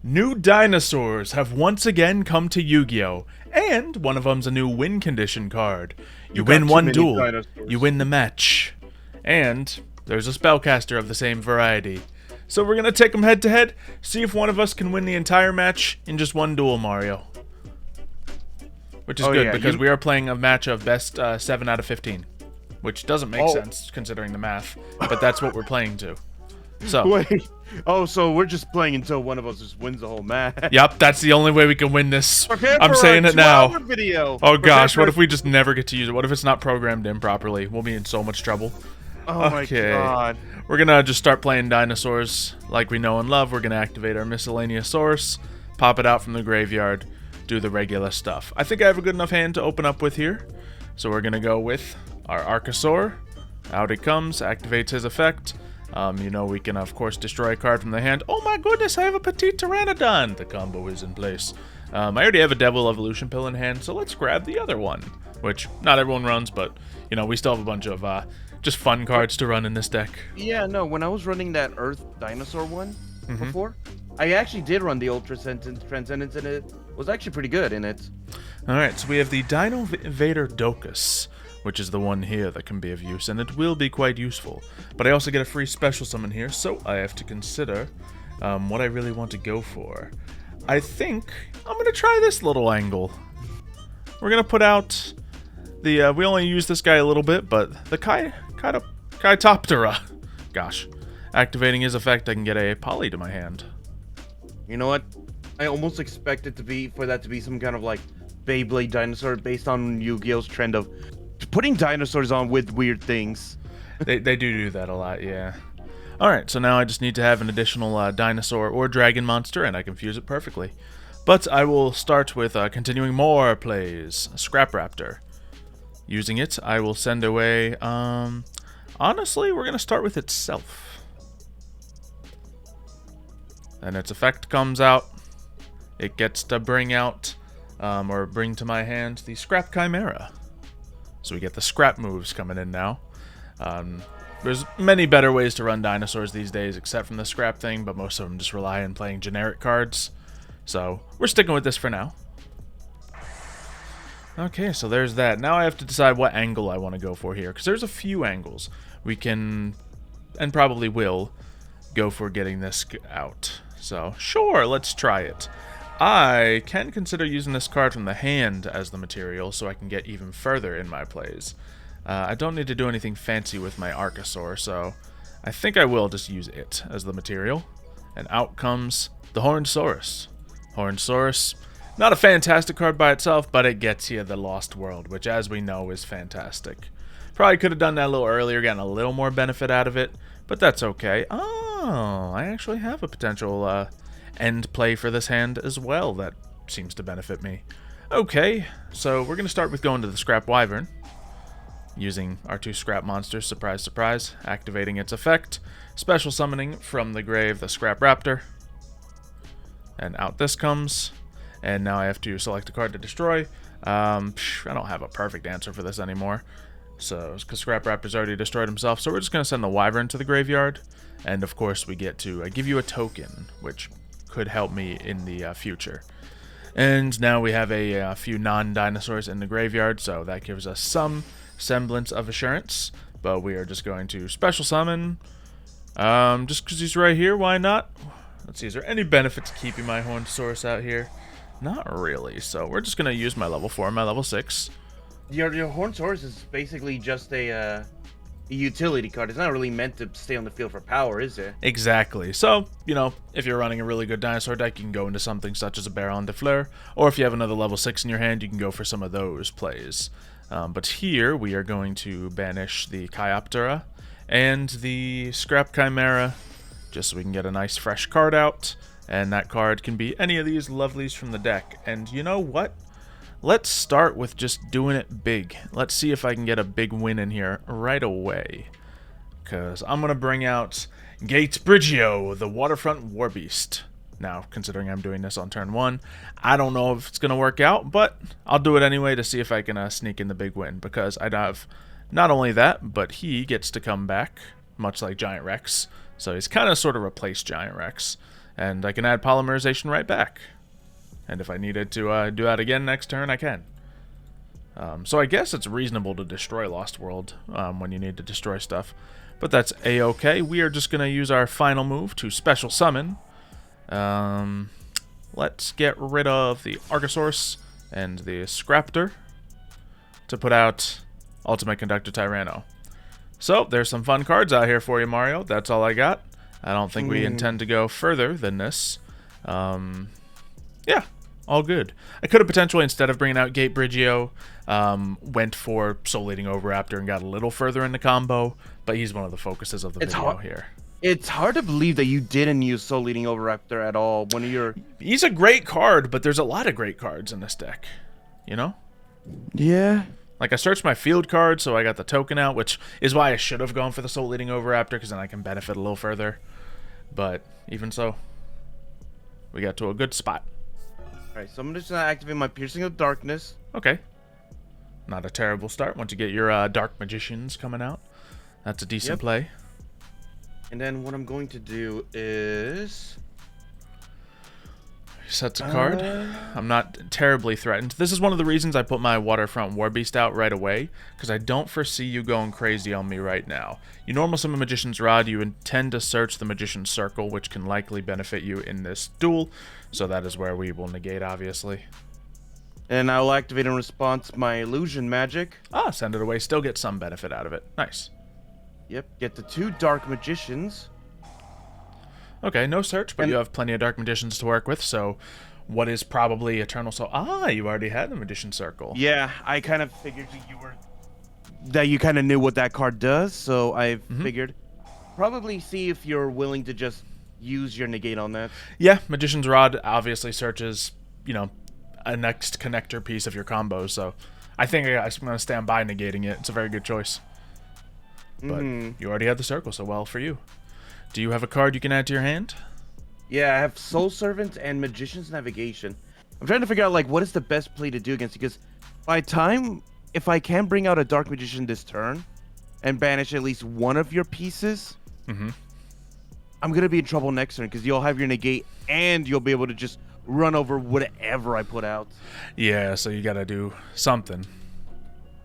New dinosaurs have once again come to Yu-Gi-Oh! And one of them's a new win condition card. You got win too one many duel, dinosaurs. you win the match. And there's a spellcaster of the same variety. So we're gonna take them head to head, see if one of us can win the entire match in just one duel, Mario. Which is good, because we are playing a match of best 7 out of 15. Which doesn't make sense, considering the math. But that's what we're playing to. So. Wait. Oh, so we're just playing until one of us just wins the whole match. Yep, that's the only way we can win this. Prepare I'm for saying our it now. 2-hour video. Oh gosh, what if we just never get to use it? What if it's not programmed in properly? We'll be in so much trouble. Oh my god. We're gonna just start playing dinosaurs like we know and love. We're gonna activate our miscellaneous source, pop it out from the graveyard, do the regular stuff. I think I have a good enough hand to open up with here. So we're gonna go with our Archosaur. Out it comes, activates his effect. You know, we can, of course, destroy a card from the hand. Oh my goodness, I have a Petite Pteranodon! The combo is in place. I already have a Devil Evolution Pill in hand, so let's grab the other one. Which, not everyone runs, but, you know, we still have a bunch of, just fun cards to run in this deck. Yeah, no, when I was running that Earth Dinosaur one before, I actually did run the Ultra Transcendence, and it was actually pretty good in it. Alright, so we have the Dino Vader Docus, which is the one here that can be of use, and it will be quite useful. But I also get a free special summon here, so I have to consider what I really want to go for. I think I'm going to try this little angle. We're going to put out the, we only use this guy a little bit, but the Kytoptera. Gosh. Activating his effect, I can get a Poly to my hand. You know what? I almost expect it to be, for that to be some kind of like Beyblade dinosaur based on Yu-Gi-Oh's trend of putting dinosaurs on with weird things. They do that a lot, yeah. Alright, so now I just need to have an additional dinosaur or dragon monster, and I can fuse it perfectly. But I will start with continuing more plays. Scrap Raptor. Using it, I will send away... honestly, we're going to start with itself. And its effect comes out. It gets to bring out, or bring to my hand, the Scrap Chimera. So we get the scrap moves coming in now. There's many better ways to run dinosaurs these days, except from the scrap thing, but most of them just rely on playing generic cards. So we're sticking with this for now. Okay, so there's that. Now I have to decide what angle I want to go for here, because there's a few angles. We can, and probably will, go for getting this out. So sure, let's try it. I can consider using this card from the hand as the material so I can get even further in my plays. I don't need to do anything fancy with my Archosaur, so I think I will just use it as the material. And out comes the Hornsaurus. Hornsaurus, not a fantastic card by itself, but it gets you the Lost World, which as we know is fantastic. Probably could have done that a little earlier, gotten a little more benefit out of it, but that's okay. Oh, I actually have a potential end play for this hand as well that seems to benefit me. Okay, so we're going to start with going to the Scrap Wyvern, using our 2 scrap monsters, surprise surprise, activating its effect, special summoning from the grave the Scrap Raptor, and out this comes, and now I have to select a card to destroy. I don't have a perfect answer for this anymore, so because Scrap Raptor's already destroyed himself, so we're just going to send the Wyvern to the graveyard, and of course we get to give you a token, which could help me in the future. And now we have a few non-dinosaurs in the graveyard, so that gives us some semblance of assurance. But we are just going to special summon. Just because he's right here, why not? Let's see, is there any benefit to keeping my Hornsaurus out here? Not really, so we're just going to use my level 4 and my level 6. Your Hornsaurus is basically just a utility card. It's not really meant to stay on the field for power, is it? Exactly. So, you know, if you're running a really good dinosaur deck, you can go into something such as a Baron de Fleur, or if you have another level 6 in your hand, you can go for some of those plays. But here, we are going to banish the Kyoptera and the Scrap Chimera, just so we can get a nice fresh card out, and that card can be any of these lovelies from the deck. And you know what? Let's start with just doing it big. Let's see if I can get a big win in here right away. Because I'm going to bring out Gates Brigio, the Waterfront Warbeast. Now, considering I'm doing this on turn 1, I don't know if it's going to work out, but I'll do it anyway to see if I can sneak in the big win. Because I'd have not only that, but he gets to come back, much like Giant Rex. So he's kind of sort of replaced Giant Rex. And I can add polymerization right back. And if I needed to do that again next turn, I can. So I guess it's reasonable to destroy Lost World when you need to destroy stuff. But that's a-okay. We are just going to use our final move to special summon. Let's get rid of the Archosaurus and the Scraptor to put out Ultimate Conductor Tyranno. So, there's some fun cards out here for you, Mario. That's all I got. I don't think we intend to go further than this. Yeah, all good. I could have potentially, instead of bringing out Gate Yugioh, went for Soul Eating Oviraptor and got a little further in the combo, but he's one of the focuses of the video here. It's hard to believe that you didn't use Soul Eating Oviraptor at all. He's a great card, but there's a lot of great cards in this deck. You know? Yeah. Like, I searched my field card, so I got the token out, which is why I should have gone for the Soul Eating Oviraptor, because then I can benefit a little further. But even so, we got to a good spot. Alright, so I'm just going to activate my Piercing of Darkness. Okay. Not a terrible start once you get your Dark Magicians coming out. That's a decent play. And then what I'm going to do is... Sets a card. I'm not terribly threatened. This is one of the reasons I put my Waterfront Warbeast out right away, because I don't foresee you going crazy on me right now. You normal summon Magician's Rod, you intend to search the Magician's Circle, which can likely benefit you in this duel, so that is where we will negate, obviously. And I will activate in response my Illusion Magic. Ah, send it away, still get some benefit out of it. Nice. Yep, get the 2 Dark Magicians. Okay, no search, but you have plenty of Dark Magicians to work with, so what is probably Eternal Soul? Ah, you already had the Magician Circle. Yeah, I kind of figured that you kind of knew what that card does, so I figured probably see if you're willing to just use your negate on that. Yeah, Magician's Rod obviously searches, you know, a next connector piece of your combo, so I think I'm going to stand by negating it. It's a very good choice. But you already had the circle, so well for you. Do you have a card you can add to your hand? Yeah, I have Soul Servant and Magician's Navigation. I'm trying to figure out, like, what is the best play to do against, because if I can bring out a Dark Magician this turn and banish at least one of your pieces, I'm going to be in trouble next turn, because you'll have your negate and you'll be able to just run over whatever I put out. Yeah, so you got to do something.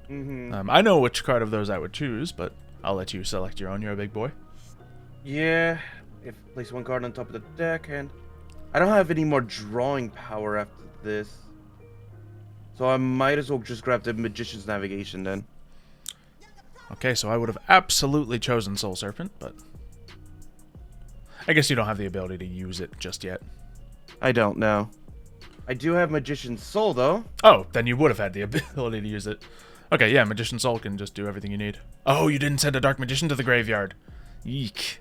I know which card of those I would choose, but I'll let you select your own. You're a big boy. Yeah, place one card on top of the deck, and I don't have any more drawing power after this. So I might as well just grab the Magician's Navigation then. Okay, so I would have absolutely chosen Soul Serpent, but I guess you don't have the ability to use it just yet. I don't know. I do have Magician's Soul, though. Oh, then you would have had the ability to use it. Okay, yeah, Magician's Soul can just do everything you need. Oh, you didn't send a Dark Magician to the graveyard. Eek.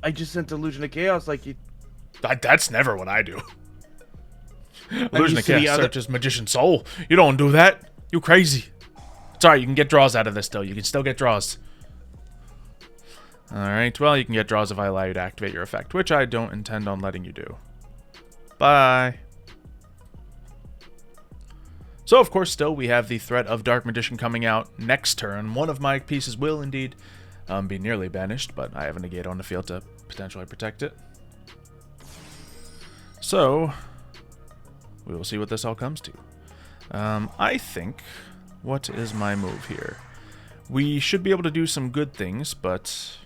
I just sent Illusion of Chaos like you... That's never what I do. Illusion of Chaos searches Magician's Soul. You don't do that. You crazy. Sorry, you can get draws out of this, though. You can still get draws. Alright, well, you can get draws if I allow you to activate your effect, which I don't intend on letting you do. Bye. So, of course, still, we have the threat of Dark Magician coming out next turn. One of my pieces will, indeed, be nearly banished, but I have a negate on the field to potentially protect it. So, we will see what this all comes to. I think, what is my move here? We should be able to do some good things, but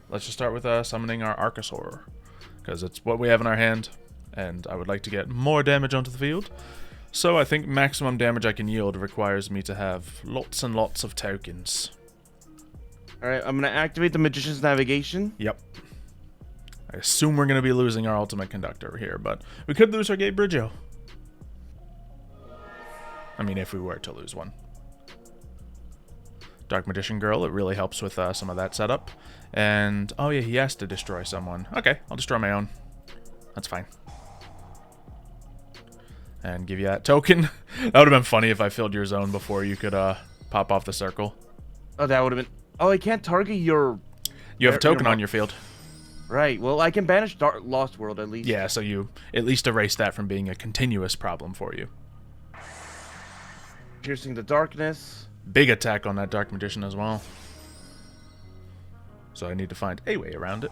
let's just start with summoning our Archosaur, because it's what we have in our hand, and I would like to get more damage onto the field. So I think maximum damage I can yield requires me to have lots and lots of tokens. Alright, I'm going to activate the Magician's Navigation. Yep. I assume we're going to be losing our Ultimate Conductor here, but we could lose our Gate Yugioh. I mean, if we were to lose one. Dark Magician Girl, it really helps with some of that setup. And, oh yeah, he has to destroy someone. Okay, I'll destroy my own. That's fine. And give you that token. That would have been funny if I filled your zone before you could pop off the circle. Oh, that would have been... Oh, I can't target your... You have a token on your field. Right, well, I can banish Lost World at least. Yeah, so you at least erase that from being a continuous problem for you. Piercing the Darkness. Big attack on that Dark Magician as well. So I need to find a way around it.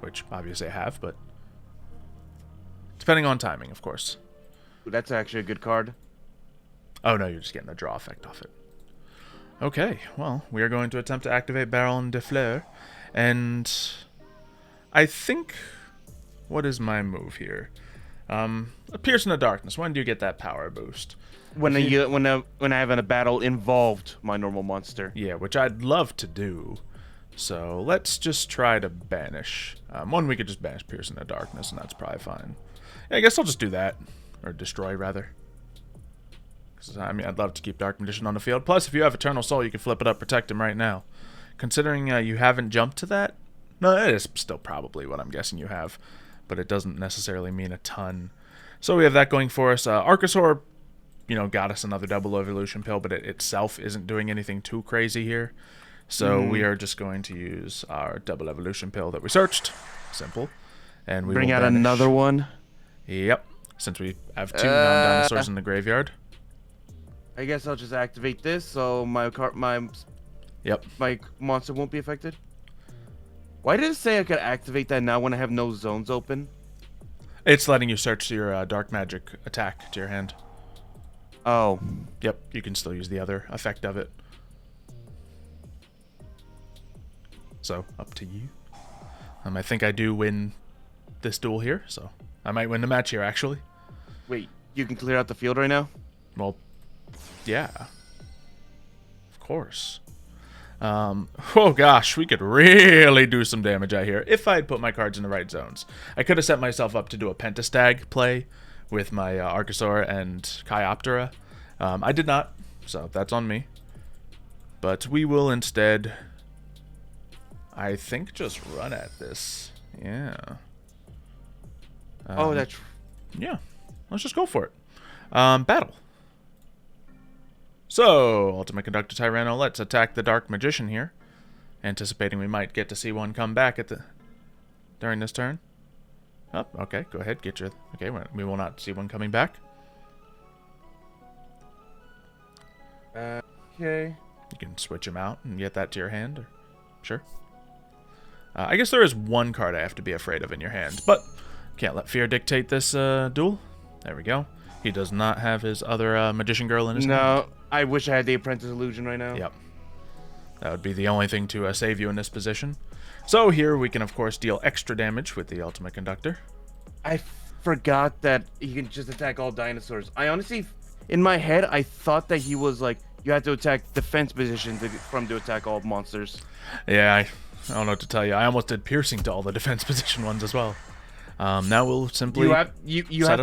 which obviously I have, but depending on timing, of course. Ooh, that's actually a good card. Oh no, you're just getting the draw effect off it. Okay, well, we are going to attempt to activate Baron de Fleur, and I think, what is my move here? Pierce in the Darkness. When do you get that power boost? When I have a battle involved my normal monster. Yeah, which I'd love to do. So let's just try to banish. One, we could just banish Pierce in the Darkness, and that's probably fine. Yeah, I guess I'll just do that. Or destroy, rather. Because, I mean, I'd love to keep Dark Magician on the field. Plus, if you have Eternal Soul, you can flip it up, protect him right now. Considering you haven't jumped to that, no, it is still probably what I'm guessing you have. But it doesn't necessarily mean a ton. So we have that going for us. Archosaur, you know, got us another double evolution pill, but it itself isn't doing anything too crazy here. So we are just going to use our double evolution pill that we searched. Simple. And we Bring will out banish. another one. Yep. Since we have two non-dinosaurs in the graveyard. I guess I'll just activate this so my monster won't be affected. Why did it say I could activate that now when I have no zones open? It's letting you search your dark magic attack to your hand. Oh. Yep, you can still use the other effect of it. So, up to you. I think I do win this duel here, so I might win the match here, actually. Wait, you can clear out the field right now? Well, yeah. Of course. Oh gosh, we could really do some damage out here if I'd put my cards in the right zones. I could have set myself up to do a Pentastag play with my Archosaur and Chioptera. I did not, so that's on me. But we will instead, I think, just run at this. Yeah. Oh, that's... Yeah, let's just go for it. Battle. So, Ultimate Conductor Tyranno, let's attack the Dark Magician here. Anticipating we might get to see one come back during this turn. Oh, okay, go ahead, get your... Okay, we will not see one coming back. Okay. You can switch him out and get that to your hand. Or... Sure. I guess there is one card I have to be afraid of in your hand, but can't let fear dictate this duel. There we go. He does not have his other Magician Girl in his hand. No, I wish I had the Apprentice Illusion right now. Yep. That would be the only thing to save you in this position. So here we can, of course, deal extra damage with the Ultimate Conductor. I forgot that he can just attack all dinosaurs. I honestly, in my head, I thought that he was like, you had to attack defense position to attack all monsters. Yeah, I don't know what to tell you. I almost did piercing to all the defense position ones as well. Now we'll simply you have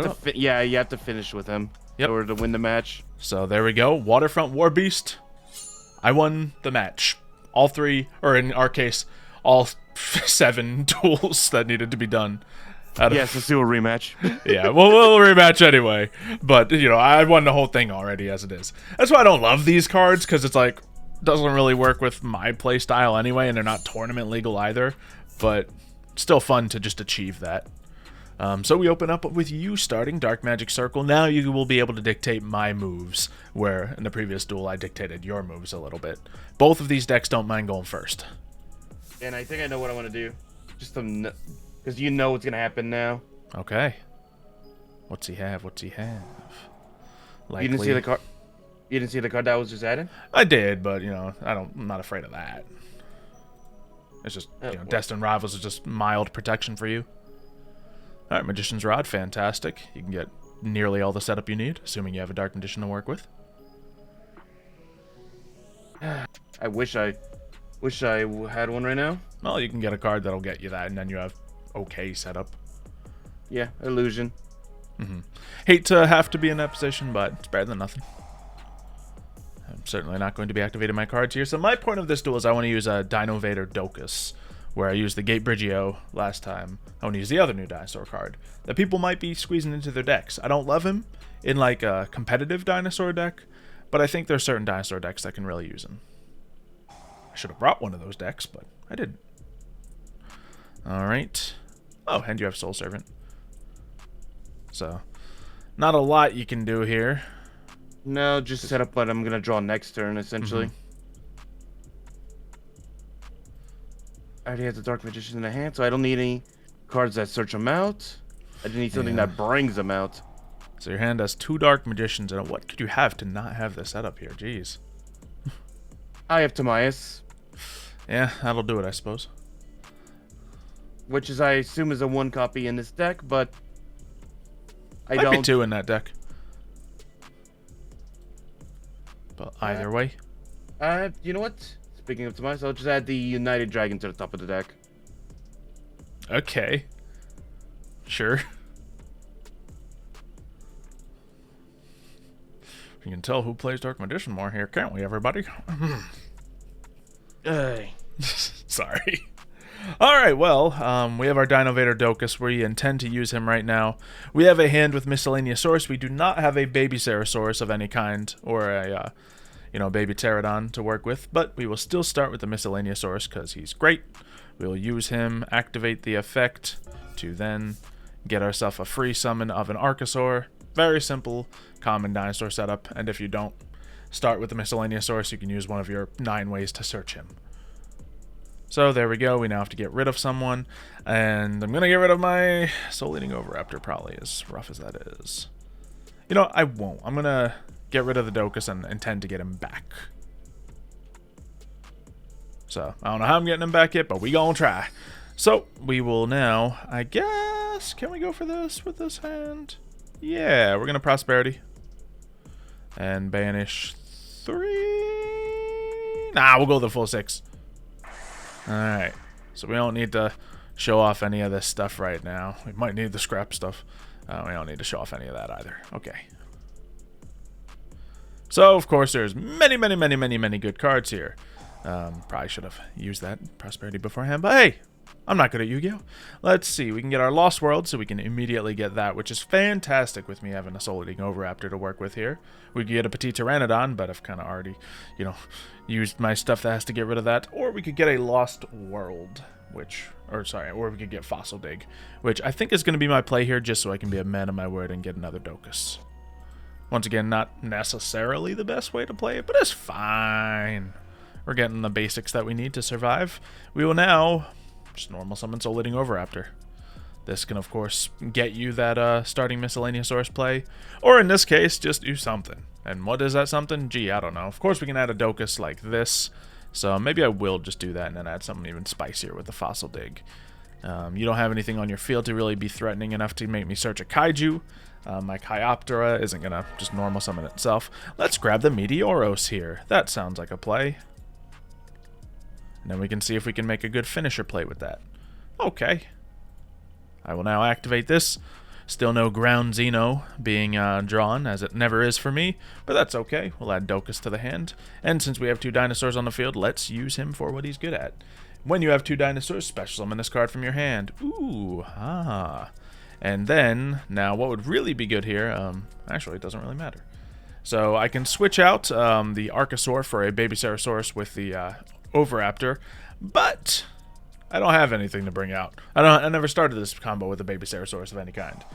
to finish with him in order to win the match. So there we go. Waterfront War Beast. I won the match. All three, or in our case, all 7 duels that needed to be done. Yes, let's do a rematch. Yeah, we'll rematch anyway. But, you know, I won the whole thing already as it is. That's why I don't love these cards, because it's like, doesn't really work with my play style anyway, and they're not tournament legal either. But still fun to just achieve that. So we open up with you starting Dark Magic Circle. Now you will be able to dictate my moves, where in the previous duel I dictated your moves a little bit. Both of these decks don't mind going first. And I think I know what I want to do. Just because you know what's going to happen now. Okay. What's he have? What's he have? Likely. You didn't see the card? You didn't see the card that was just added? I did, but, you know, I'm not afraid of that. It's just, you know, Destined Rivals is just mild protection for you. Alright, Magician's Rod, fantastic. You can get nearly all the setup you need, assuming you have a Dark Magician to work with. I wish I had one right now. Well, you can get a card that'll get you that, and then you have okay setup. Yeah, Illusion. Hate to have to be in that position, but it's better than nothing. I'm certainly not going to be activating my cards here. So my point of this duel is I want to use a Dino Vader Docus, where I used the Gate Yugioh last time. I want to use the other new dinosaur card that people might be squeezing into their decks. I don't love him in like a competitive dinosaur deck, but I think there's certain dinosaur decks that can really use him. I should have brought one of those decks, but I didn't. Alright. Oh, and you have Soul Servant. So, not a lot you can do here. No, just set up what I'm going to draw next turn, essentially. already have the Dark Magician in the hand, so I don't need any cards that search them out. I just need something that brings them out. So your hand has 2 Dark Magicians in it. What could you have to not have this setup here? Jeez. I have Timaeus. Yeah, that'll do it, I suppose. Which is, I assume, is a 1 copy in this deck, but I Might don't. be 2 in that deck. But either way. You know what? Speaking of Timaeus, I'll just add the United Dragon to the top of the deck. Okay. Sure. You can tell who plays Dark Magician more here, can't we, everybody? Sorry. Alright, well, we have our Dinovator Docus. We intend to use him right now. We have a hand with Miscellaneous Source. We do not have a Baby Ceresaurus of any kind, or a, Baby Pterodon to work with, but we will still start with the Miscellaneous Source because he's great. We will use him, activate the effect, to then get ourselves a free summon of an Archosaur. Very simple, common dinosaur setup, and if you don't start with the Miscellaneous Source, you can use one of your 9 ways to search him. So there we go, we now have to get rid of someone, and I'm going to get rid of my Soul Eating Oviraptor, probably, as rough as that is. You know, I won't. I'm going to get rid of the Docus and intend to get him back. So, I don't know how I'm getting him back yet, but we gonna try. So, we will now, I guess, can we go for this with this hand? Yeah, we're going to Prosperity. And banish 3. Nah, we'll go the full 6. Alright. So we don't need to show off any of this stuff right now. We might need the scrap stuff. We don't need to show off any of that either. Okay. So, of course, there's many good cards here. Probably should have used that Prosperity beforehand, but hey! I'm not good at Yu-Gi-Oh! Let's see, we can get our Lost World, so we can immediately get that, which is fantastic with me having a Soul Eating Oviraptor to work with here. We could get a Petit Pteranodon, but I've kind of already, used my stuff that has to get rid of that. Or we could get a Lost World, or we could get Fossil Dig, which I think is going to be my play here, just so I can be a man of my word and get another Docus. Once again, not necessarily the best way to play it, but it's fine. We're getting the basics that we need to survive. We will now just normal summon Soul Eating Oviraptor. This can, of course, get you that starting Miscellaneous Source play, or in this case, just do something. And what is that something? Gee, I don't know. Of course, we can add a Docus like this, so maybe I will just do that and then add something even spicier with the Fossil Dig. You don't have anything on your field to really be threatening enough to make me search a Kaiju. My Chioptera isn't going to just normal summon itself. Let's grab the Meteoros here. That sounds like a play. And then we can see if we can make a good finisher play with that. Okay. I will now activate this. Still no Ground Xeno being drawn, as it never is for me, but that's okay. We'll add Docus to the hand. And since we have 2 dinosaurs on the field, let's use him for what he's good at. When you have 2 dinosaurs, special summon this card from your hand. Ooh, ah. And then, now what would really be good here, actually it doesn't really matter. So I can switch out the Archosaur for a Baby Ceresaurus with the Oviraptor, but I don't have anything to bring out. I never started this combo with a Baby Ceresaurus of any kind.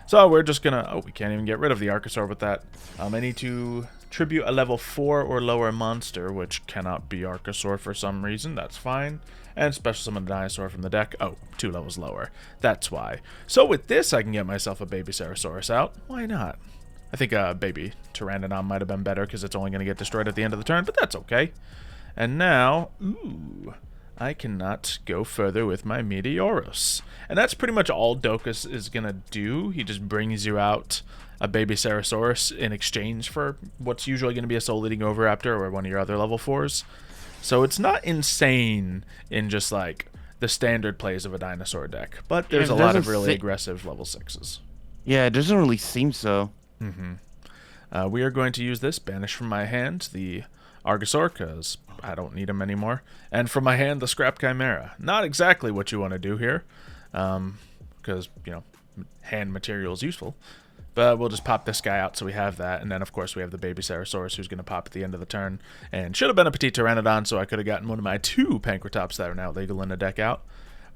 So we're just gonna, oh, we can't even get rid of the Archosaur with that. I need to tribute a level 4 or lower monster, which cannot be Archosaur for some reason. That's fine. And special summon a dinosaur from the deck. Oh, 2 levels lower. That's why. So with this, I can get myself a Baby Ceresaurus out. Why not? I think a Baby Pteranodon might have been better because it's only going to get destroyed at the end of the turn, but that's okay. And now, ooh, I cannot go further with my Meteoros. And that's pretty much all Docus is going to do. He just brings you out a Baby Ceresaurus in exchange for what's usually going to be a Soul Eating Oviraptor or one of your other level 4s. So it's not insane in just like the standard plays of a dinosaur deck, but there's a lot of really aggressive level 6s. Yeah, it doesn't really seem so. We are going to use this, banish from my hand the Archosaur, because I don't need him anymore. And from my hand, the Scrap Chimera. Not exactly what you want to do here, because, hand material is useful. But we'll just pop this guy out so we have that. And then, of course, we have the Baby Ceresaurus who's going to pop at the end of the turn. And should have been a Petit Pteranodon, so I could have gotten one of my 2 Pankratops that are now legal in the deck out.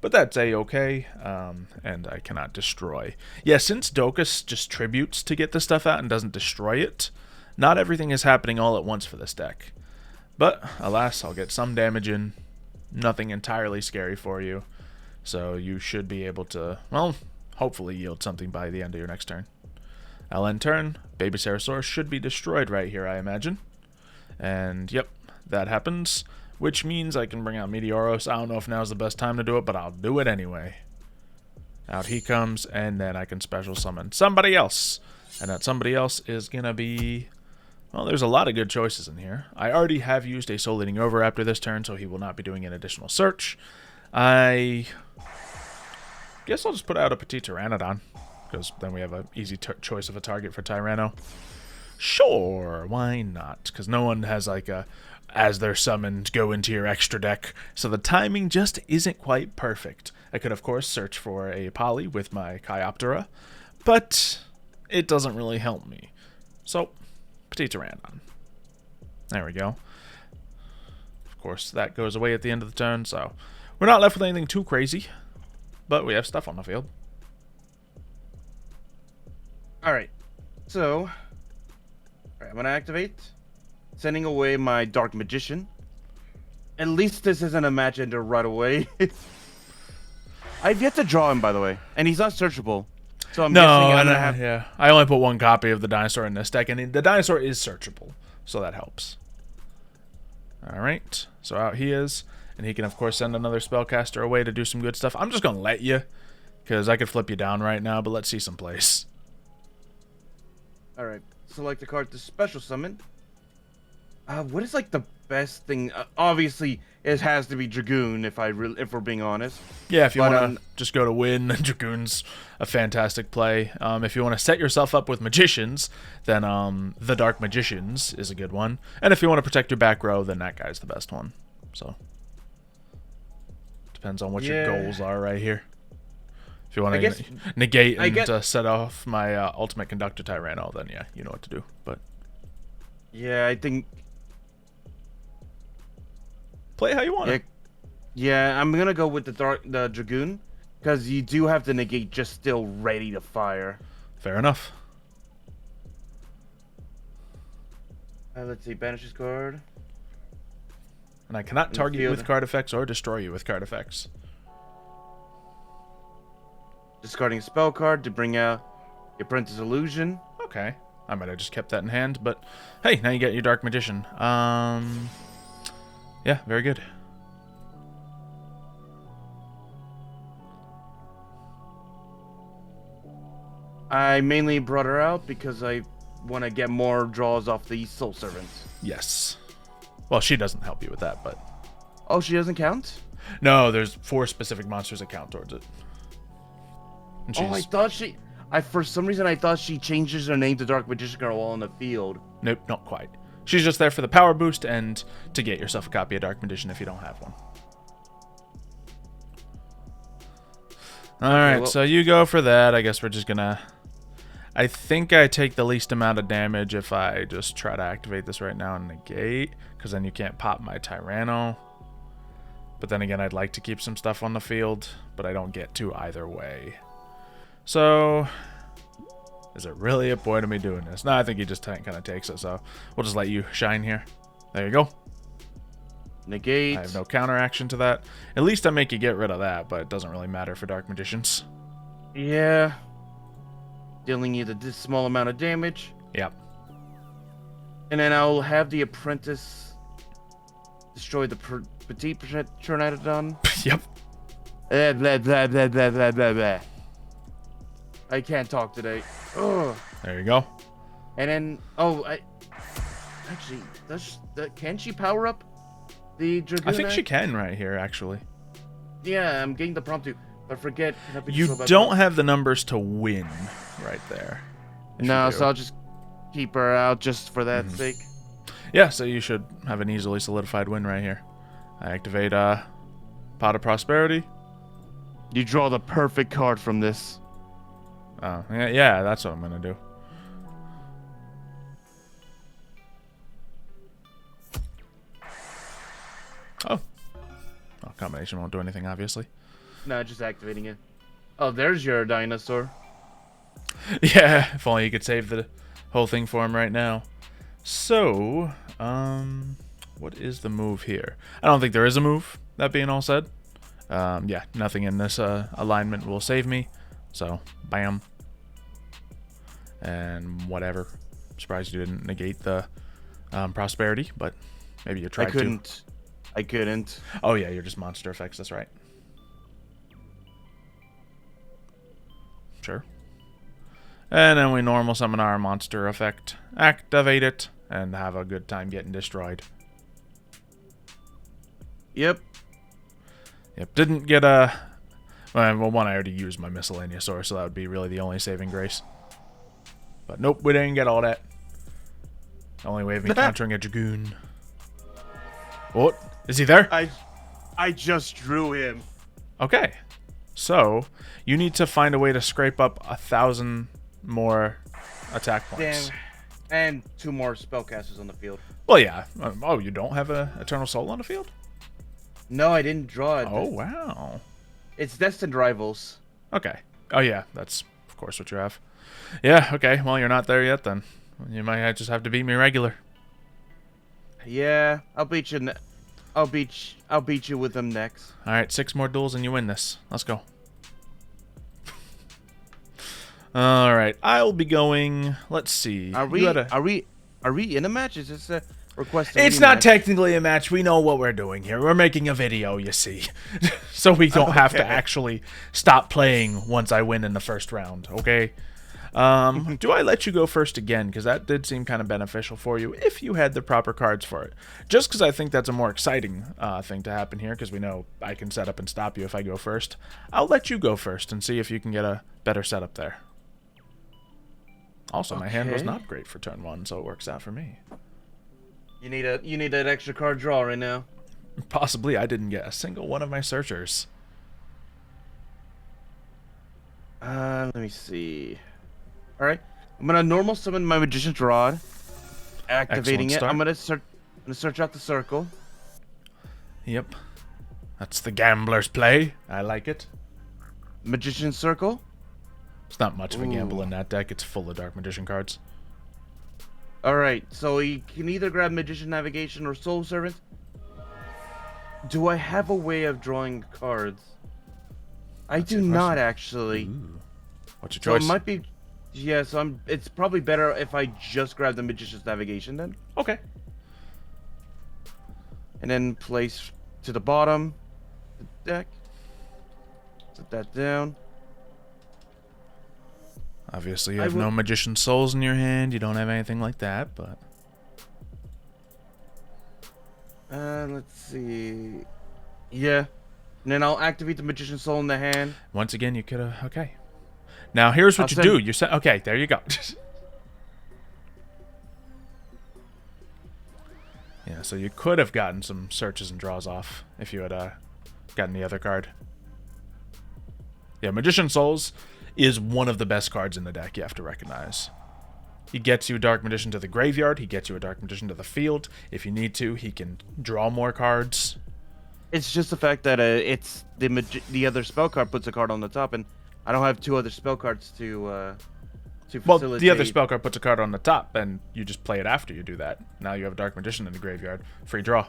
But that's a-okay, and I cannot destroy. Yeah, since Docus just tributes to get the stuff out and doesn't destroy it, not everything is happening all at once for this deck. But, alas, I'll get some damage in. nothing entirely scary for you. So you should be able to, well, hopefully yield something by the end of your next turn. I'll end turn. Baby Pterosaurus should be destroyed right here, I imagine. And yep, that happens, which means I can bring out Meteoros. I don't know if now's the best time to do it, but I'll do it anyway. Out he comes, and then I can special summon somebody else. And that somebody else is going to be... Well, there's a lot of good choices in here. I already have used a Soul Eating Over after this turn, so he will not be doing an additional search. I guess I'll just put out a Petit Pteranodon, because then we have an easy choice of a target for Tyranno. Sure, why not? Because no one has like a, as they're summoned, go into your extra deck. So the timing just isn't quite perfect. I could, of course, search for a Poly with my Chioptera, but it doesn't really help me. So, Petit Pteranodon. There we go. Of course, that goes away at the end of the turn, so we're not left with anything too crazy, but we have stuff on the field. Alright, so I'm going to activate, sending away my Dark Magician. At least this isn't a match ender right away. I've yet to draw him, by the way, and he's not searchable. So I'm guessing I'm gonna have... Yeah, I only put one copy of the dinosaur in this deck, and the dinosaur is searchable, so that helps. Alright, so out he is, and he can, of course, send another Spellcaster away to do some good stuff. I'm just going to let you, because I could flip you down right now, but let's see some plays. Alright, select a card to special summon. What is, like, the best thing? Obviously, it has to be Dragoon, if we're being honest. Yeah, if you want to just go to win, Dragoon's a fantastic play. If you want to set yourself up with Magicians, then the Dark Magicians is a good one. And if you want to protect your back row, then that guy's the best one. So, depends on what your goals are right here. If you want to negate and set off my Ultimate Conductor Tyranno, then yeah, you know what to do. But yeah, I think... Play how you want it. Yeah, I'm gonna go with the Dragoon, because you do have the negate just still ready to fire. Fair enough. Let's see, banish this card. And I cannot target you with card effects or destroy you with card effects. Discarding a spell card to bring out your Apprentice Illusion. Okay, I might have just kept that in hand, but hey, now you get your Dark Magician. Yeah, very good. I mainly brought her out because I want to get more draws off the Soul Servants. Yes. Well, she doesn't help you with that, but... Oh, she doesn't count? No, there's 4 specific monsters that count towards it. Oh, I thought she... for some reason, I thought she changes her name to Dark Magician Girl while on the field. Nope, not quite. She's just there for the power boost and to get yourself a copy of Dark Magician if you don't have one. Alright, well, so you go for that. I guess we're just gonna... I think I take the least amount of damage if I just try to activate this right now and negate, because then you can't pop my Tyranno. But then again, I'd like to keep some stuff on the field, but I don't get to either way. So... is it really a point of me doing this? No, I think he just kind of takes it, so we'll just let you shine here. There you go. Negate. I have no counter action to that. At least I make you get rid of that, but it doesn't really matter for Dark Magicians. Yeah. Dealing you this small amount of damage. Yep. And then I'll have the Apprentice destroy the Petit Pteranodon. Yep. Blah, blah, blah, blah, blah, blah, blah, blah. I can't talk today. Ugh. There you go. And then, actually, can she power up the Dragoon? I think she can right here, actually. Yeah, I'm getting the prompt to, but forget. You don't have the numbers to win right there. No, so I'll just keep her out just for that sake. Yeah, so you should have an easily solidified win right here. I activate Pot of Prosperity. You draw the perfect card from this. Oh, yeah, that's what I'm going to do. Oh. Oh, combination won't do anything, obviously. No, just activating it. Oh, there's your dinosaur. Yeah, if only you could save the whole thing for him right now. So, what is the move here? I don't think there is a move, that being all said. Yeah, nothing in this alignment will save me. So, bam. And whatever. Surprised you didn't negate the prosperity, but maybe you tried to. I couldn't. Oh yeah, you're just monster effects, that's right. Sure. And then we normal summon our monster effect, activate it, and have a good time getting destroyed. Yep. Yep, didn't get a... Well, one, I already used my miscellaneous source, so that would be really the only saving grace. But nope, we didn't get all that. Only way of me countering a Dragoon. What? Is he there? I just drew him. Okay. So, you need to find a way to scrape up 1,000 more attack points. Damn. And 2 more spellcasters on the field. Well, yeah. Oh, you don't have an Eternal Soul on the field? No, I didn't draw it. Oh, wow. It's Destined Rivals. Okay. Oh, yeah. That's, of course, what you have. Yeah, okay. Well, you're not there yet, then. You might just have to beat me regular. Yeah, I'll beat you. I'll beat you with them next. All right, 6 more duels and you win this. Let's go. All right, I'll be going. Let's see. Are we in a match? Is this a request? It's not technically a match. We know what we're doing here. We're making a video, you see, so we don't have to actually stop playing once I win in the first round. Okay. Do I let you go first again? Because that did seem kind of beneficial for you if you had the proper cards for it. Just because I think that's a more exciting thing to happen here, because we know I can set up and stop you if I go first. I'll let you go first and see if you can get a better setup there. Also, my hand was not great for turn 1, so it works out for me. You need that extra card draw right now. Possibly, I didn't get a single one of my searchers. Let me see. All right, I'm gonna normal summon my Magician's Rod, activating it. I'm gonna search out the circle. Yep, that's the gambler's play. I like it. Magician's Circle. It's not much of a gamble in that deck. It's full of Dark Magician cards. All right, so you can either grab Magician Navigation or Soul Servant. Do I have a way of drawing cards? I do not actually. Ooh. What's your choice? So it might be. Yeah, so it's probably better if I just grab the Magician's Navigation then. Okay. And then place to the bottom the deck. Set that down. Obviously, you have no Magician Souls in your hand. You don't have anything like that, but... let's see... Yeah. And then I'll activate the Magician Soul in the hand. Once again, you could have... Okay. Now, here's what you do. You set... Okay, there you go. Yeah, so you could have gotten some searches and draws off if you had gotten the other card. Yeah, Magician Souls is one of the best cards in the deck, you have to recognize. He gets you a Dark Magician to the graveyard. He gets you a Dark Magician to the field. If you need to, he can draw more cards. It's just the fact that it's the other spell card puts a card on the top, and I don't have 2 other spell cards to facilitate. Well, the other spell card puts a card on the top, and you just play it after you do that. Now you have a Dark Magician in the graveyard. Free draw.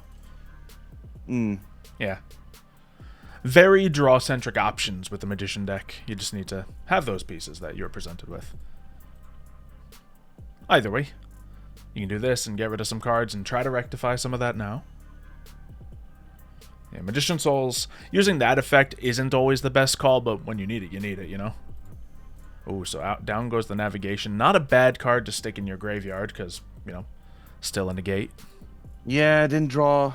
Yeah. Very draw-centric options with the Magician deck. You just need to have those pieces that you're presented with. Either way, you can do this and get rid of some cards and try to rectify some of that now. Yeah, Magician Souls, using that effect isn't always the best call, but when you need it, you know? Oh, so down goes the Navigation. Not a bad card to stick in your graveyard, because, you know, still a negate. Yeah, I didn't draw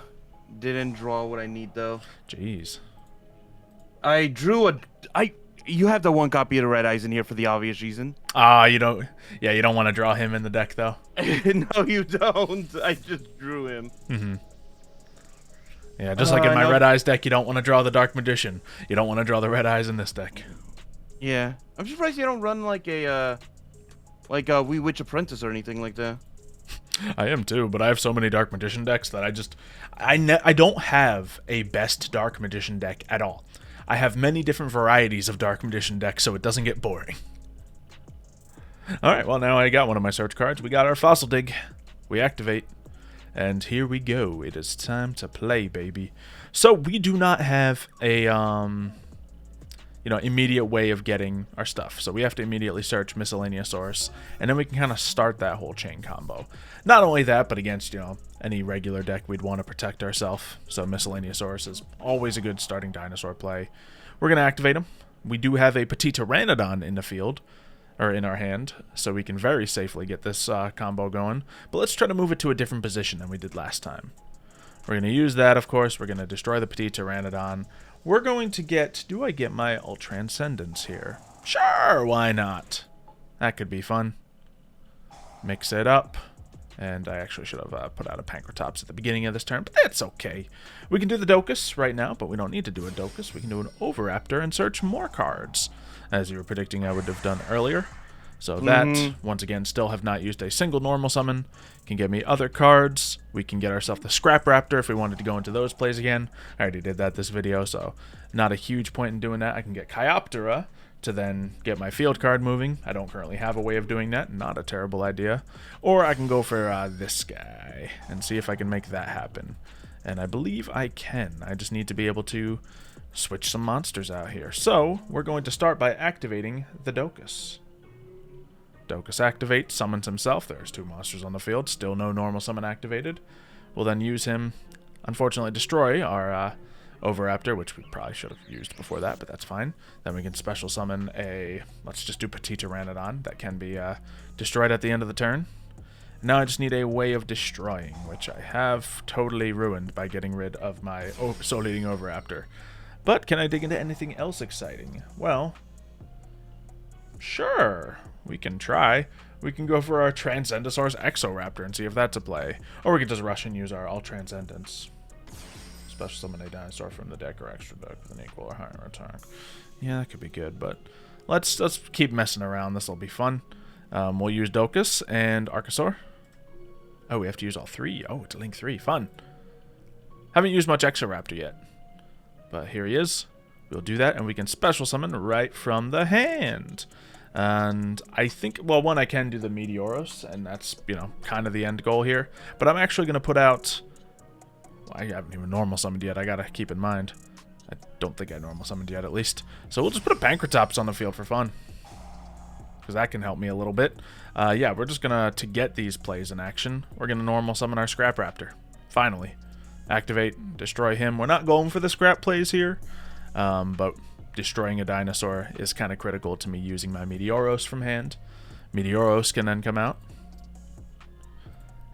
what I need, though. Jeez. I drew you have the 1 copy of the Red Eyes in here for the obvious reason. You don't want to draw him in the deck, though. No, you don't. I just drew him. Mm-hmm. Yeah, just like in my Red Eyes deck, you don't want to draw the Dark Magician. You don't want to draw the Red Eyes in this deck. Yeah. I'm surprised you don't run like a Wee Witch Apprentice or anything like that. I am too, but I have so many Dark Magician decks that I don't have a best Dark Magician deck at all. I have many different varieties of Dark Magician decks, so it doesn't get boring. Alright, well now I got one of my search cards. We got our Fossil Dig. We activate. And here we go. It is time to play, baby. So we do not have a immediate way of getting our stuff. So we have to immediately search miscellaneous source, and then we can kind of start that whole chain combo. Not only that, but against, any regular deck, we'd want to protect ourselves. So miscellaneous source is always a good starting dinosaur play. We're going to activate him. We do have a Petit Pteranodon in the field, or in our hand, so we can very safely get this combo going. But let's try to move it to a different position than we did last time. We're going to use that, of course. We're going to destroy the Petit Pteranodon. We're going to get... Do I get my Ultranscendence here? Sure, why not? That could be fun. Mix it up. And I actually should have put out a Pancratops at the beginning of this turn, but that's okay. We can do the Docus right now, but we don't need to do a Docus. We can do an Oviraptor and search more cards, as you were predicting I would have done earlier. So that, once again, still have not used a single normal summon. Can get me other cards. We can get ourselves the Scrap Raptor if we wanted to go into those plays again. I already did that this video, so not a huge point in doing that. I can get Chioptera to then get my field card moving. I don't currently have a way of doing that. Not a terrible idea. Or I can go for this guy and see if I can make that happen. And I believe I can. I just need to be able to switch some monsters out here. So we're going to start by activating the Docus. Docus activates, summons himself. There's 2 monsters on the field. Still no normal summon activated. We'll then use him, unfortunately destroy our Oviraptor, which we probably should have used before that, but that's fine. Then we can special summon a, let's just do Petit Pteranodon, that can be destroyed at the end of the turn. Now I just need a way of destroying, which I have totally ruined by getting rid of my Soul-Eating Oviraptor. But can I dig into anything else exciting? Well, sure, we can try. We can go for our Transcendosaurus Exoraptor and see if that's a play. Or we could just rush and use our Ultranscendence. Special summon a dinosaur from the deck or extra deck with an equal or higher attack. Yeah, that could be good, but let's keep messing around. This will be fun. We'll use Docus and Archosaur. Oh, we have to use all 3. Oh, it's a Link 3. Fun. Haven't used much Exoraptor yet, but here he is. We'll do that, and we can special summon right from the hand. And I think, well, one, I can do the Meteoros, and that's, kind of the end goal here. But I'm actually going to put out... I haven't even normal summoned yet, I gotta keep in mind. I don't think I normal summoned yet, at least. So we'll just put a Pancratops on the field for fun, because that can help me a little bit. Yeah, we're just gonna, to get these plays in action, we're gonna normal summon our Scrap Raptor. Finally. Activate, destroy him. We're not going for the scrap plays here, but destroying a dinosaur is kind of critical to me using my Meteoros from hand. Meteoros can then come out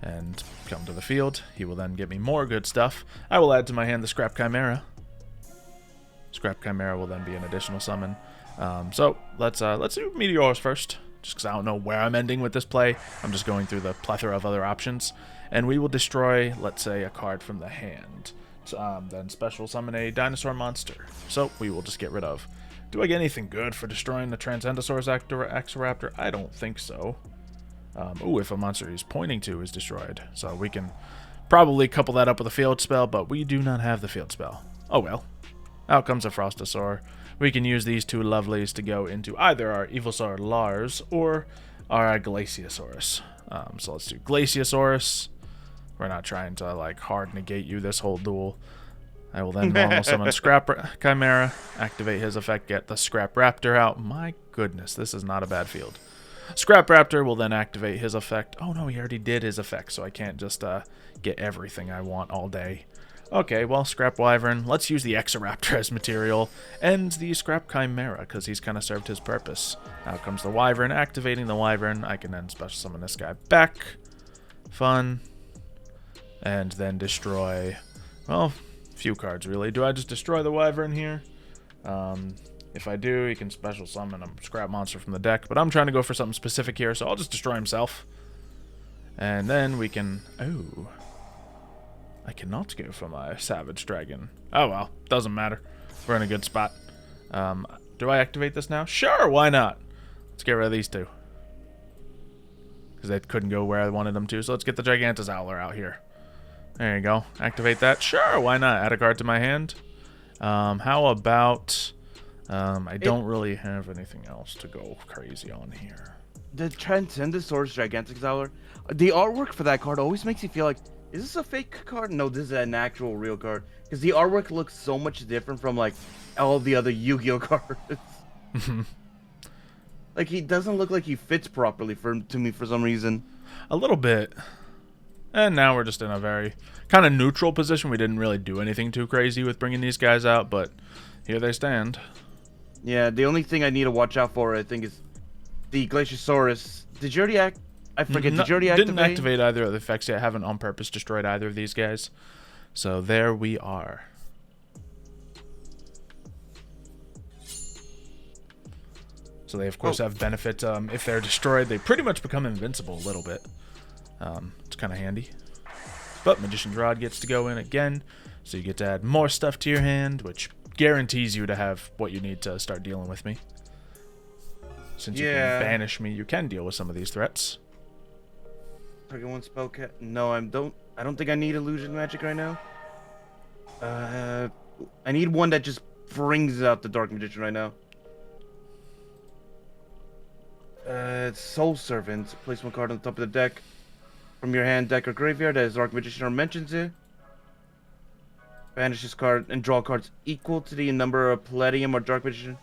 and come to the field. He will then give me more good stuff. I will add to my hand the Scrap Chimera. Scrap Chimera will then be an additional summon. So let's do Meteoros first, just because I don't know where I'm ending with this play. I'm just going through the plethora of other options, and we will destroy, let's say, a card from the hand. Then special summon a dinosaur monster. So we will just get rid of. Do I get anything good for destroying the Transcendosaurus Exoraptor? I don't think so. Ooh, if a monster he's pointing to is destroyed. So we can probably couple that up with a field spell, but we do not have the field spell. Oh well. Out comes a Frostosaur. We can use these 2 lovelies to go into either our Evilsaur Lars or our Glaciosaurus. So let's do Glaciosaurus. We're not trying to, like, hard negate you this whole duel. I will then normal summon Scrap Chimera, activate his effect, get the Scrap Raptor out. My goodness, this is not a bad field. Scrap Raptor will then activate his effect. Oh no, he already did his effect, so I can't just get everything I want all day. Okay, well, Scrap Wyvern. Let's use the Exoraptor as material, and the Scrap Chimera, because he's kind of served his purpose. Out comes the Wyvern. Activating the Wyvern, I can then special summon this guy back. Fun. And then destroy, well, few cards really. Do I just destroy the Wyvern here? If I do, he can special summon a scrap monster from the deck, but I'm trying to go for something specific here, so I'll just destroy himself. And then we can... Oh. I cannot go for my Savage Dragon. Oh well, doesn't matter. We're in a good spot. Do I activate this now? Sure, why not? Let's get rid of these 2. Because they couldn't go where I wanted them to, so let's get the Gigantozauler out here. There you go. Activate that. Sure, why not? Add a card to my hand. How about... I don't really have anything else to go crazy on here. The Transcendosaurus Gigantic Xyler, the artwork for that card always makes you feel like Is this a fake card? No, this is an actual real card. Because the artwork looks so much different from like all the other Yu-Gi-Oh cards. Like he doesn't look like he fits properly to me for some reason. A little bit. And now we're just in a very kind of neutral position. We didn't really do anything too crazy with bringing these guys out, but here they stand. Yeah, the only thing I need to watch out for, I think, is the Glaciosaurus. Did you already act? I forget. Did you already activate? Didn't activate either of the effects yet. I haven't on purpose destroyed either of these guys. So there we are. So they, of course, have benefit. If they're destroyed, they pretty much become invincible a little bit. It's kind of handy. But Magician's Rod gets to go in again. So you get to add more stuff to your hand, which guarantees you to have what you need to start dealing with me. Since you can banish me, you can deal with some of these threats. Target one spellcaster. No, I don't think I need illusion magic right now. I need one that just brings out the Dark Magician right now. Soul Servant. Place one card on the top of the deck from your hand, deck, or graveyard that is Dark Magician or mentions it. Banish this card and draw cards equal to the number of Palladium or Dark Magician.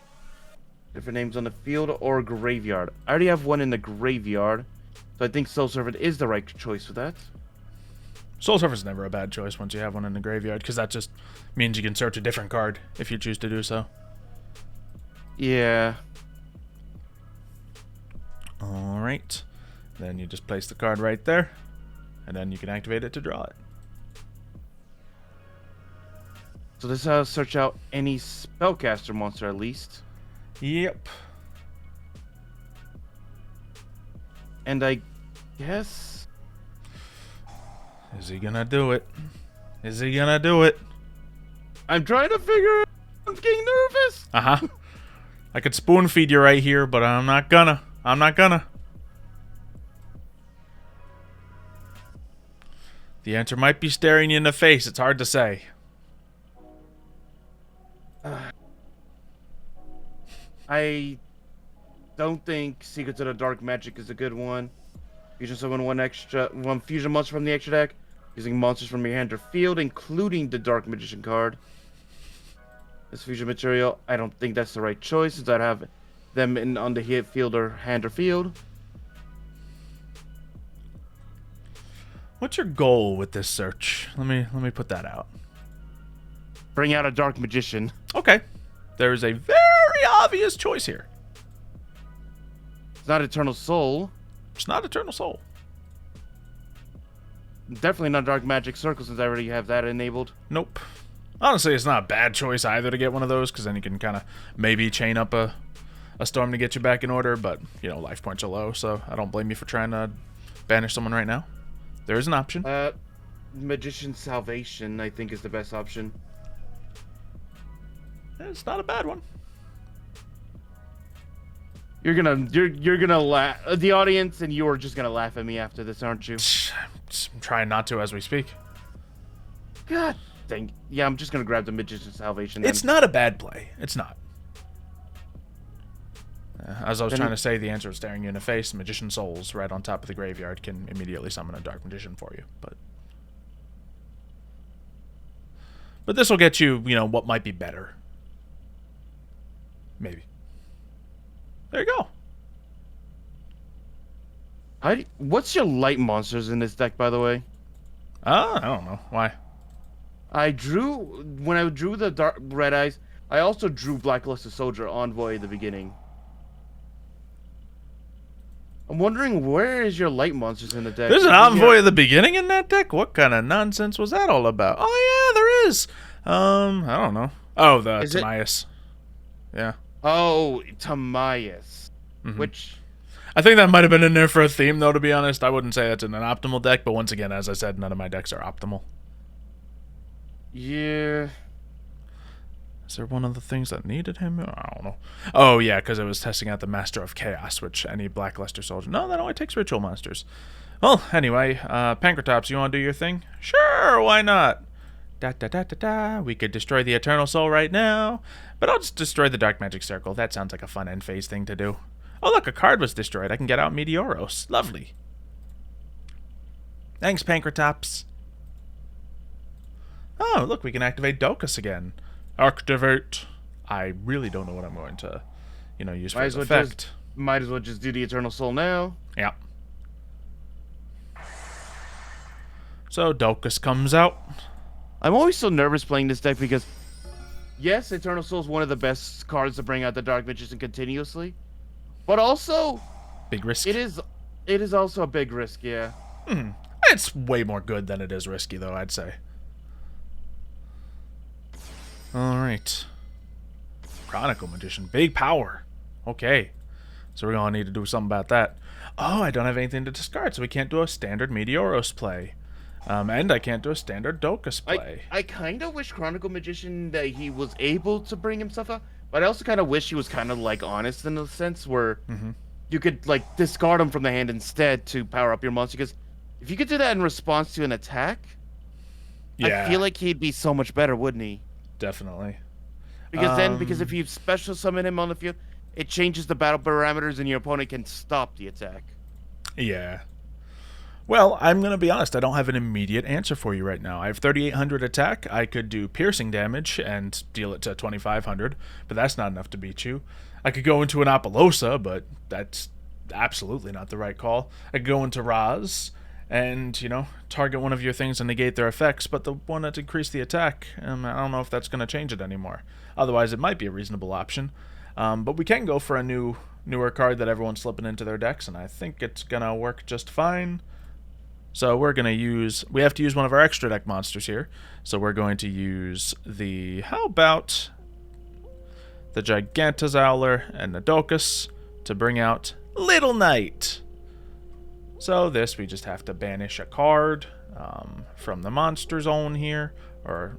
Different names on the field or graveyard. I already have one in the graveyard, so I think Soul Servant is the right choice for that. Soul Servant's never a bad choice once you have one in the graveyard, because that just means you can search a different card if you choose to do so. Yeah. Alright. Then you just place the card right there, and then you can activate it to draw it. So this is how to search out any Spellcaster monster at least. Yep. And I guess... Is he gonna do it? Is he gonna do it? I'm trying to figure it out. I'm getting nervous. Uh-huh. I could spoon feed you right here, but I'm not gonna. I'm not gonna. The answer might be staring you in the face. It's hard to say. I don't think Secrets of the Dark Magic is a good one. Fusion summon one fusion monster from the extra deck, using monsters from your hand or field, including the Dark Magician card. This fusion material, I don't think that's the right choice, since I'd have them on the hit field or hand or field. What's your goal with this search? Let me put that out. Bring out a Dark Magician. Okay. There is a very obvious choice here. It's not Eternal Soul. It's not Eternal Soul. Definitely not Dark Magic Circle, since I already have that enabled. Nope. Honestly, it's not a bad choice either to get one of those, because then you can kind of maybe chain up a storm to get you back in order, but, you know, life points are low, so I don't blame you for trying to banish someone right now. There is an option. Magician's Salvation, I think, is the best option. It's not a bad one. You're gonna laugh. The audience and you are just gonna laugh at me after this, aren't you? I'm trying not to as we speak. God dang. Yeah, I'm just gonna grab the Magician's Salvation then. It's not a bad play. It's not. As I was trying to say, the answer is staring you in the face. Magician Souls right on top of the graveyard can immediately summon a Dark Magician for you. But this will get you, you know, what might be better. Maybe. There you go. What's your light monsters in this deck, by the way? I don't know. Why? When I drew the dark red eyes, I also drew Blackluster Soldier Envoy at the beginning. I'm wondering, where is your light monsters in the deck? There's an Envoy at the beginning in that deck? What kind of nonsense was that all about? Oh, yeah, there is. I don't know. Oh, the Timaeus. Yeah. Oh, Timaeus. Mm-hmm. Which... I think that might have been in there for a theme, though, to be honest. I wouldn't say that's in an optimal deck, but once again, as I said, none of my decks are optimal. Yeah. Is there one of the things that needed him? I don't know. Oh, yeah, because it was testing out the Master of Chaos, which any Blackluster Soldier... No, that only takes ritual monsters. Well, anyway, Pankratops, you want to do your thing? Sure, why not? Da-da-da-da-da. We could destroy the Eternal Soul right now, but I'll just destroy the Dark Magic Circle. That sounds like a fun end phase thing to do. Oh, look, a card was destroyed. I can get out Meteoros. Lovely. Thanks, Pankratops. Oh, look, we can activate Docus again. Activate. I really don't know what I'm going to, use for his effect. Might as well just do the Eternal Soul now. Yeah. So Docus comes out. I'm always so nervous playing this deck because, yes, Eternal Soul is one of the best cards to bring out the Dark Magician continuously, but also Big risk. it is also a big risk, yeah. It's way more good than it is risky, though, I'd say. Alright. Chronicle Magician. Big power. Okay. So we're going to need to do something about that. Oh, I don't have anything to discard, so we can't do a standard Meteoros play. And I can't do a standard Docus play. I kind of wish Chronicle Magician that he was able to bring himself up, but I also kind of wish he was kind of, like, honest in a sense where you could, like, discard him from the hand instead to power up your monster, because if you could do that in response to an attack, I feel like he'd be so much better, wouldn't he? Definitely. Because if you special summon him on the field, it changes the battle parameters and your opponent can stop the attack. Yeah. Well, I'm going to be honest. I don't have an immediate answer for you right now. I have 3,800 attack. I could do piercing damage and deal it to 2,500, but that's not enough to beat you. I could go into an Apollosa, but that's absolutely not the right call. I could go into Raz and, target one of your things and negate their effects, but the one that increased the attack, I don't know if that's going to change it anymore. Otherwise, it might be a reasonable option. But we can go for a newer card that everyone's slipping into their decks, and I think it's going to work just fine. So we have to use one of our extra deck monsters here. So we're going to use how about the Gigantazowler and the Docus to bring out Little Knight. So we just have to banish a card from the monster zone here, or,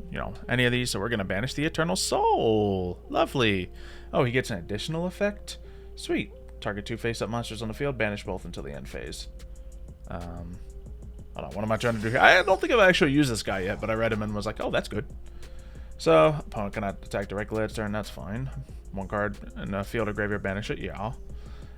any of these. So we're going to banish the Eternal Soul. Lovely. Oh, he gets an additional effect? Sweet. Target 2 face-up monsters on the field, banish both until the end phase. Hold on, what am I trying to do here? I don't think I've actually used this guy yet, but I read him and was like, oh, that's good. So, opponent cannot attack directly at its turn, that's fine. One card in the field or graveyard, banish it, yeah.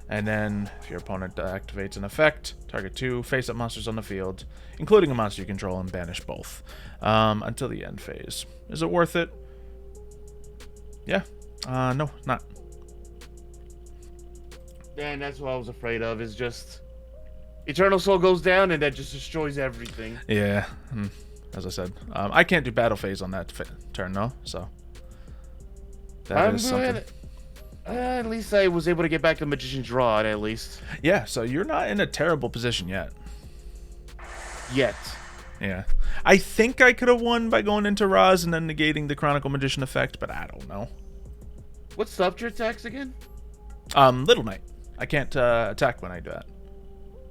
And then, if your opponent activates an effect, target 2 face-up monsters on the field, including a monster you control, and banish both until the end phase. Is it worth it? Yeah. No, not. And that's what I was afraid of, is just Eternal Soul goes down and that just destroys everything. Yeah. As I said, I can't do battle phase on that turn, though, so that is something. At least I was able to get back to Magician's Rod, at least. Yeah, so you're not in a terrible position yet. Yeah. I think I could have won by going into Raz and then negating the Chronicle Magician effect, but I don't know. What stopped your attacks again? Little Knight. I can't attack when I do that.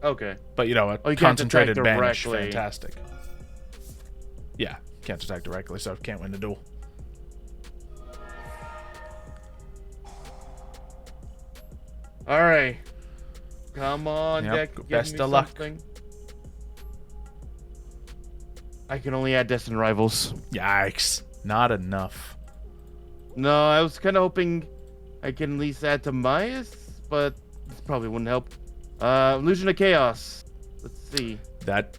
Okay. But, a concentrated banish, fantastic. Yeah, can't attack directly, so can't win the duel. Alright. Come on, deck. Best of luck. I can only add Destined Rivals. Yikes. Not enough. No, I was kind of hoping I can at least add to Myas, but this probably wouldn't help. Illusion of Chaos. Let's see. That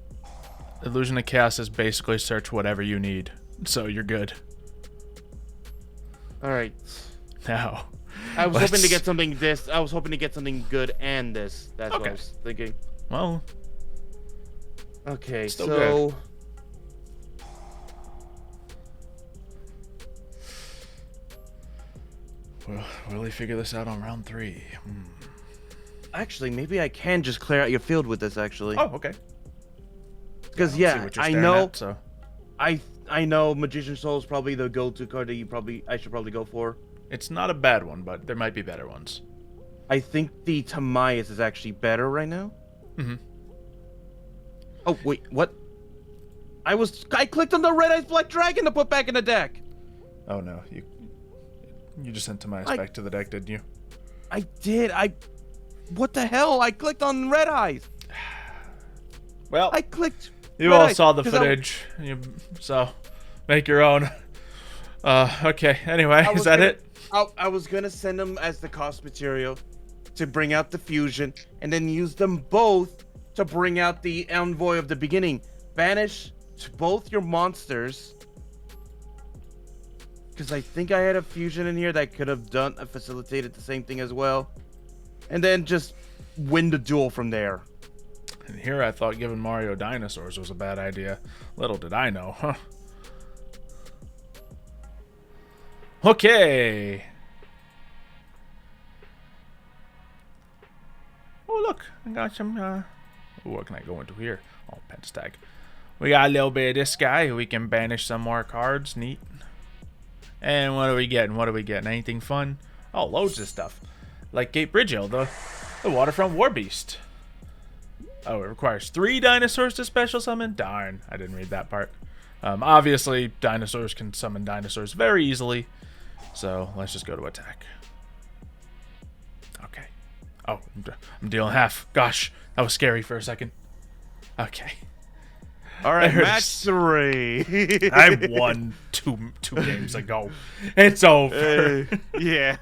Illusion of Chaos is basically search whatever you need, so you're good. Alright. Now. I was hoping to get something I was hoping to get something good and this. That's what I was thinking. Well. Okay, still so good. Will he figure this out on round 3? Actually, maybe I can just clear out your field with this, actually. Oh, okay. Because, I know... I know Magician's Soul is probably the go-to card that I should probably go for. It's not a bad one, but there might be better ones. I think the Tamias is actually better right now. Oh, wait, what? I clicked on the Red Eyes Black Dragon to put back in the deck! Oh, no. You just sent Tamias back to the deck, didn't you? I did. What the hell? I clicked on Red Eyes. Well, I clicked. You all saw the footage, so make your own. Okay. Anyway, is that it? I was gonna send them as the cost material to bring out the fusion, and then use them both to bring out the envoy of the beginning. Banish both your monsters, because I think I had a fusion in here that could have facilitated the same thing as well. And then just win the duel from there. And here I thought giving Mario dinosaurs was a bad idea. Little did I know, huh? Okay. Oh, look. I got some, what can I go into here? Oh, pet stag. We got a little bit of this guy. We can banish some more cards. Neat. And what are we getting? What are we getting? Anything fun? Oh, loads of stuff. Like Gate Bridgeo, the Waterfront War Beast. Oh, it requires 3 dinosaurs to special summon? Darn, I didn't read that part. Obviously, dinosaurs can summon dinosaurs very easily. So, let's just go to attack. Okay. Oh, I'm dealing half. Gosh, that was scary for a second. Okay. All right, match 3. I won two games ago. It's over. Yeah.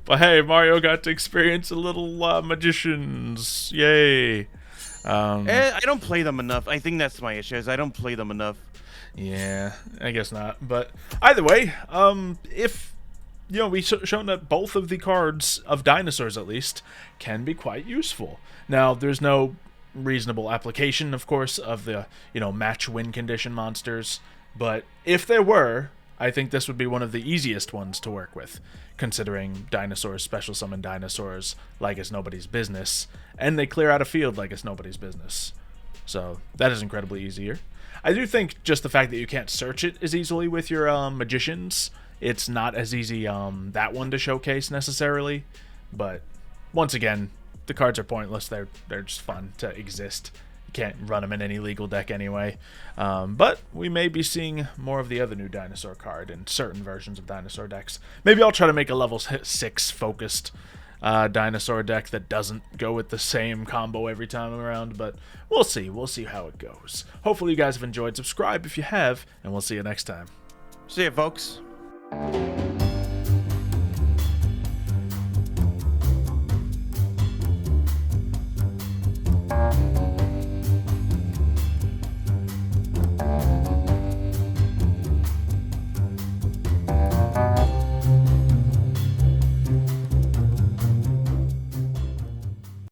But hey, Mario got to experience a little magicians. Yay. I don't play them enough. I think that's my issue, is I don't play them enough. Yeah, I guess not. But either way, if we've shown that both of the cards of dinosaurs, at least, can be quite useful. Now, there's no reasonable application, of course, of the match win condition monsters, but if there were, I think this would be one of the easiest ones to work with, considering dinosaurs special summon dinosaurs like it's nobody's business, and they clear out a field like it's nobody's business. So that is incredibly easier. I do think just the fact that you can't search it as easily with your magicians, it's not as easy that one to showcase necessarily, but once again, the cards are pointless. They're just fun to exist. You can't run them in any legal deck anyway. But we may be seeing more of the other new dinosaur card in certain versions of dinosaur decks. Maybe I'll try to make a level 6 focused dinosaur deck that doesn't go with the same combo every time around, but we'll see. We'll see how it goes. Hopefully you guys have enjoyed. Subscribe if you have, and we'll see you next time. See ya, folks.